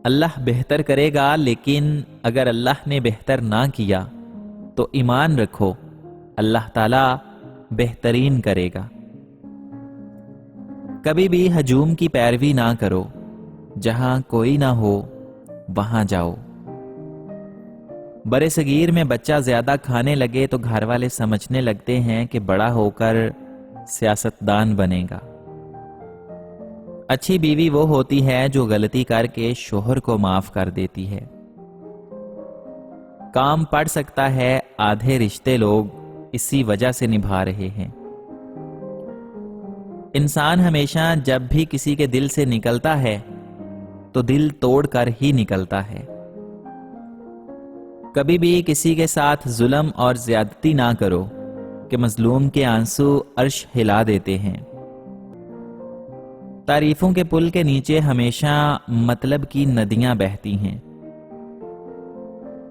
اللہ بہتر کرے گا، لیکن اگر اللہ نے بہتر نہ کیا تو ایمان رکھو اللہ تعالیٰ بہترین کرے گا۔ کبھی بھی ہجوم کی پیروی نہ کرو، جہاں کوئی نہ ہو وہاں جاؤ۔ برے صغیر میں بچہ زیادہ کھانے لگے تو گھر والے سمجھنے لگتے ہیں کہ بڑا ہو کر سیاستدان بنے گا۔ اچھی بیوی وہ ہوتی ہے جو غلطی کر کے شوہر کو معاف کر دیتی ہے۔ کام پڑ سکتا ہے آدھے رشتے لوگ اسی وجہ سے نبھا رہے ہیں۔ انسان ہمیشہ جب بھی کسی کے دل سے نکلتا ہے تو دل توڑ کر ہی نکلتا ہے۔ کبھی بھی کسی کے ساتھ ظلم اور زیادتی نہ کرو کہ مظلوم کے آنسو عرش ہلا دیتے ہیں۔ تعریفوں کے پل کے نیچے ہمیشہ مطلب کی ندیاں بہتی ہیں۔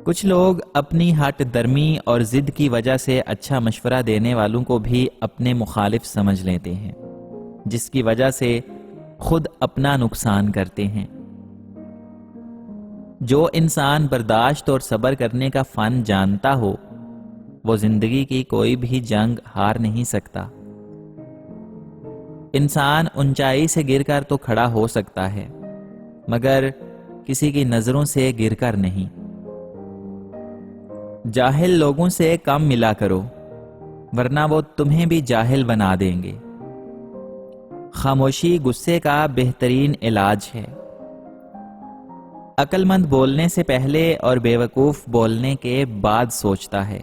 کچھ لوگ اپنی ہٹ درمی اور ضد کی وجہ سے اچھا مشورہ دینے والوں کو بھی اپنے مخالف سمجھ لیتے ہیں، جس کی وجہ سے خود اپنا نقصان کرتے ہیں۔ جو انسان برداشت اور صبر کرنے کا فن جانتا ہو وہ زندگی کی کوئی بھی جنگ ہار نہیں سکتا۔ انسان اونچائی سے گر کر تو کھڑا ہو سکتا ہے، مگر کسی کی نظروں سے گر کر نہیں۔ جاہل لوگوں سے کم ملا کرو، ورنہ وہ تمہیں بھی جاہل بنا دیں گے۔ خاموشی غصے کا بہترین علاج ہے۔ عقل مند بولنے سے پہلے اور بیوقوف بولنے کے بعد سوچتا ہے۔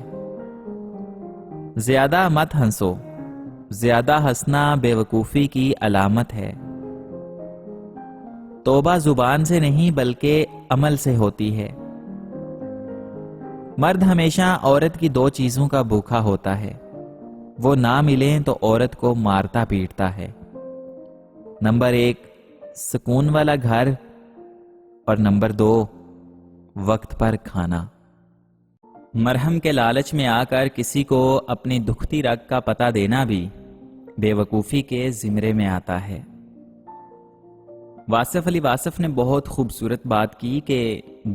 زیادہ مت ہنسو، زیادہ ہنسنا بیوقوفی کی علامت ہے۔ توبہ زبان سے نہیں بلکہ عمل سے ہوتی ہے۔ مرد ہمیشہ عورت کی دو چیزوں کا بھوکا ہوتا ہے، وہ نہ ملیں تو عورت کو مارتا پیٹتا ہے۔ نمبر 1 سکون والا گھر، اور نمبر 2 وقت پر کھانا۔ مرہم کے لالچ میں آ کر کسی کو اپنی دکھتی رگ کا پتہ دینا بھی بے وقوفی کے زمرے میں آتا ہے۔ واصف علی واصف نے بہت خوبصورت بات کی کہ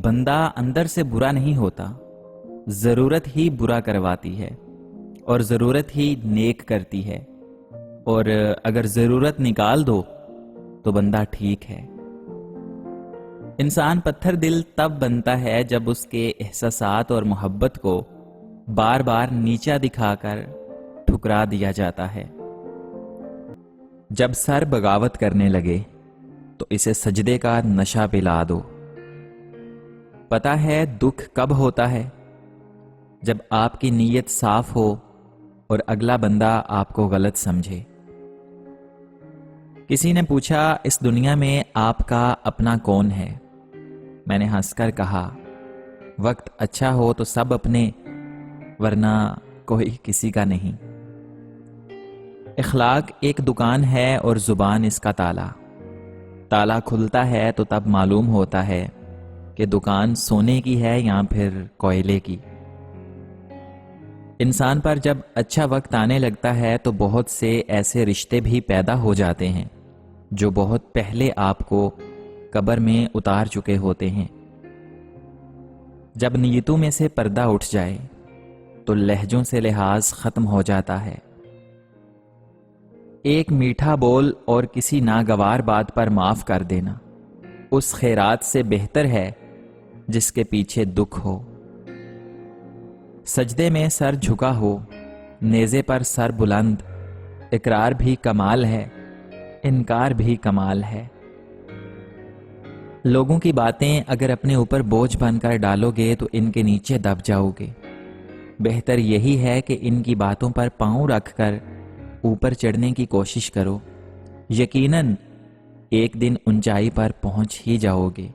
بندہ اندر سے برا نہیں ہوتا، ضرورت ہی برا کرواتی ہے اور ضرورت ہی نیک کرتی ہے، اور اگر ضرورت نکال دو تو بندہ ٹھیک ہے۔ انسان پتھر دل تب بنتا ہے جب اس کے احساسات اور محبت کو بار بار نیچا دکھا کر ٹھکرا دیا جاتا ہے۔ جب سر بغاوت کرنے لگے تو اسے سجدے کا نشہ پلا دو۔ پتہ ہے دکھ کب ہوتا ہے؟ جب آپ کی نیت صاف ہو اور اگلا بندہ آپ کو غلط سمجھے۔ کسی نے پوچھا اس دنیا میں آپ کا اپنا کون ہے؟ میں نے ہنس کر کہا وقت اچھا ہو تو سب اپنے، ورنہ کوئی کسی کا نہیں۔ اخلاق ایک دکان ہے اور زبان اس کا تالا۔ تالا کھلتا ہے تو تب معلوم ہوتا ہے کہ دکان سونے کی ہے یا پھر کوئلے کی۔ انسان پر جب اچھا وقت آنے لگتا ہے تو بہت سے ایسے رشتے بھی پیدا ہو جاتے ہیں جو بہت پہلے آپ کو قبر میں اتار چکے ہوتے ہیں۔ جب نیتوں میں سے پردہ اٹھ جائے تو لہجوں سے لحاظ ختم ہو جاتا ہے۔ ایک میٹھا بول اور کسی ناگوار بات پر معاف کر دینا اس خیرات سے بہتر ہے جس کے پیچھے دکھ ہو۔ سجدے میں سر جھکا ہو، نیزے پر سر بلند، اقرار بھی کمال ہے، انکار بھی کمال ہے۔ لوگوں کی باتیں اگر اپنے اوپر بوجھ بن کر ڈالو گے تو ان کے نیچے دب جاؤ گے۔ بہتر یہی ہے کہ ان کی باتوں پر پاؤں رکھ کر اوپر چڑھنے کی کوشش کرو، یقیناً ایک دن اونچائی پر پہنچ ہی جاؤ گے۔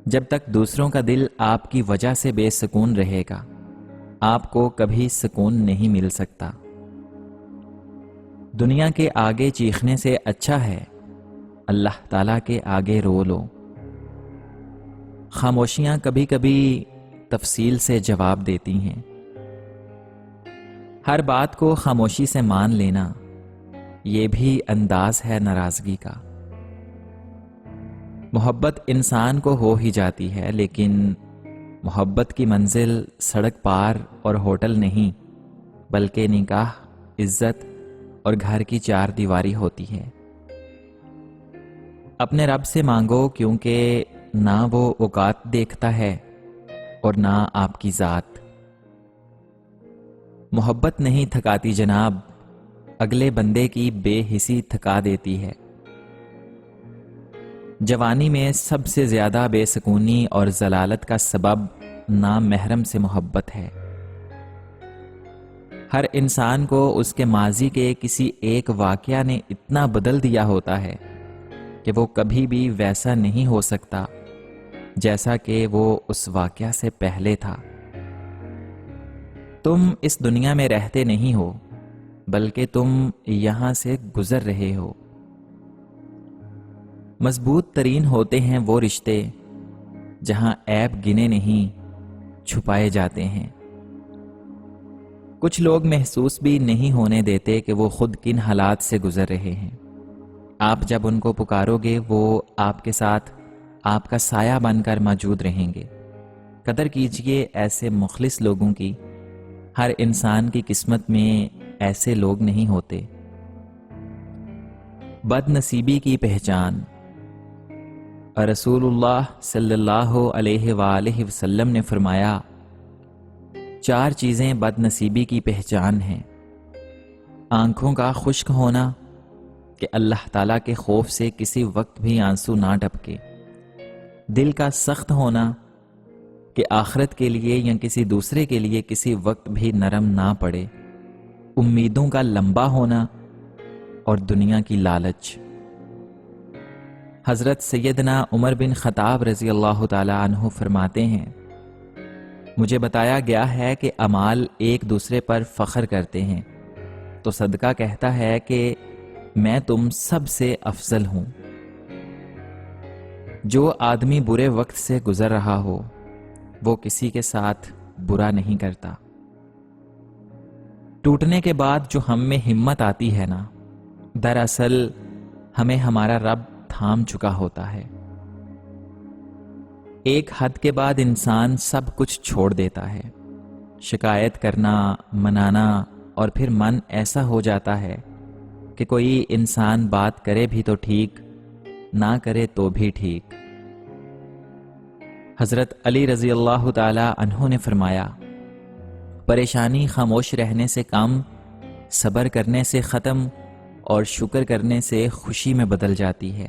جب تک دوسروں کا دل آپ کی وجہ سے بے سکون رہے گا، آپ کو کبھی سکون نہیں مل سکتا۔ دنیا کے آگے چیخنے سے اچھا ہے اللہ تعالیٰ کے آگے رو لو۔ خاموشیاں کبھی کبھی تفصیل سے جواب دیتی ہیں۔ ہر بات کو خاموشی سے مان لینا یہ بھی انداز ہے ناراضگی کا۔ محبت انسان کو ہو ہی جاتی ہے، لیکن محبت کی منزل سڑک پار اور ہوٹل نہیں، بلکہ نکاح، عزت اور گھر کی چار دیواری ہوتی ہے۔ اپنے رب سے مانگو، کیونکہ نہ وہ اوقات دیکھتا ہے اور نہ آپ کی ذات۔ محبت نہیں تھکاتی جناب، اگلے بندے کی بے حسی تھکا دیتی ہے۔ جوانی میں سب سے زیادہ بے سکونی اور ضلالت کا سبب نامحرم سے محبت ہے۔ ہر انسان کو اس کے ماضی کے کسی ایک واقعہ نے اتنا بدل دیا ہوتا ہے کہ وہ کبھی بھی ویسا نہیں ہو سکتا جیسا کہ وہ اس واقعہ سے پہلے تھا۔ تم اس دنیا میں رہتے نہیں ہو، بلکہ تم یہاں سے گزر رہے ہو۔ مضبوط ترین ہوتے ہیں وہ رشتے جہاں عیب گنے نہیں، چھپائے جاتے ہیں۔ کچھ لوگ محسوس بھی نہیں ہونے دیتے کہ وہ خود کن حالات سے گزر رہے ہیں۔ آپ جب ان کو پکارو گے، وہ آپ کے ساتھ آپ کا سایہ بن کر موجود رہیں گے۔ قدر کیجئے ایسے مخلص لوگوں کی، ہر انسان کی قسمت میں ایسے لوگ نہیں ہوتے۔ بد نصیبی کی پہچان۔ رسول اللہ صلی اللہ علیہ وآلہ وسلم نے فرمایا، 4 چیزیں بد نصیبی کی پہچان ہیں۔ آنکھوں کا خشک ہونا کہ اللہ تعالیٰ کے خوف سے کسی وقت بھی آنسو نہ ٹپکے، دل کا سخت ہونا کہ آخرت کے لیے یا کسی دوسرے کے لیے کسی وقت بھی نرم نہ پڑے، امیدوں کا لمبا ہونا اور دنیا کی لالچ۔ حضرت سیدنا عمر بن خطاب رضی اللہ تعالی عنہ فرماتے ہیں، مجھے بتایا گیا ہے کہ اعمال ایک دوسرے پر فخر کرتے ہیں، تو صدقہ کہتا ہے کہ میں تم سب سے افضل ہوں۔ جو آدمی برے وقت سے گزر رہا ہو، وہ کسی کے ساتھ برا نہیں کرتا۔ ٹوٹنے کے بعد جو ہم میں ہمت آتی ہے نا، دراصل ہمیں ہمارا رب تھام چکا ہوتا ہے۔ ایک حد کے بعد انسان سب کچھ چھوڑ دیتا ہے، شکایت کرنا، منانا، اور پھر من ایسا ہو جاتا ہے کہ کوئی انسان بات کرے بھی تو ٹھیک، نہ کرے تو بھی ٹھیک۔ حضرت علی رضی اللہ تعالی عنہ نے فرمایا، پریشانی خاموش رہنے سے کم، صبر کرنے سے ختم، اور شکر کرنے سے خوشی میں بدل جاتی ہے۔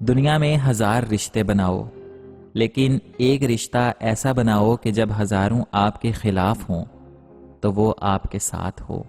دنیا میں 1000 رشتے بناؤ، لیکن ایک رشتہ ایسا بناؤ کہ جب ہزاروں آپ کے خلاف ہوں تو وہ آپ کے ساتھ ہو۔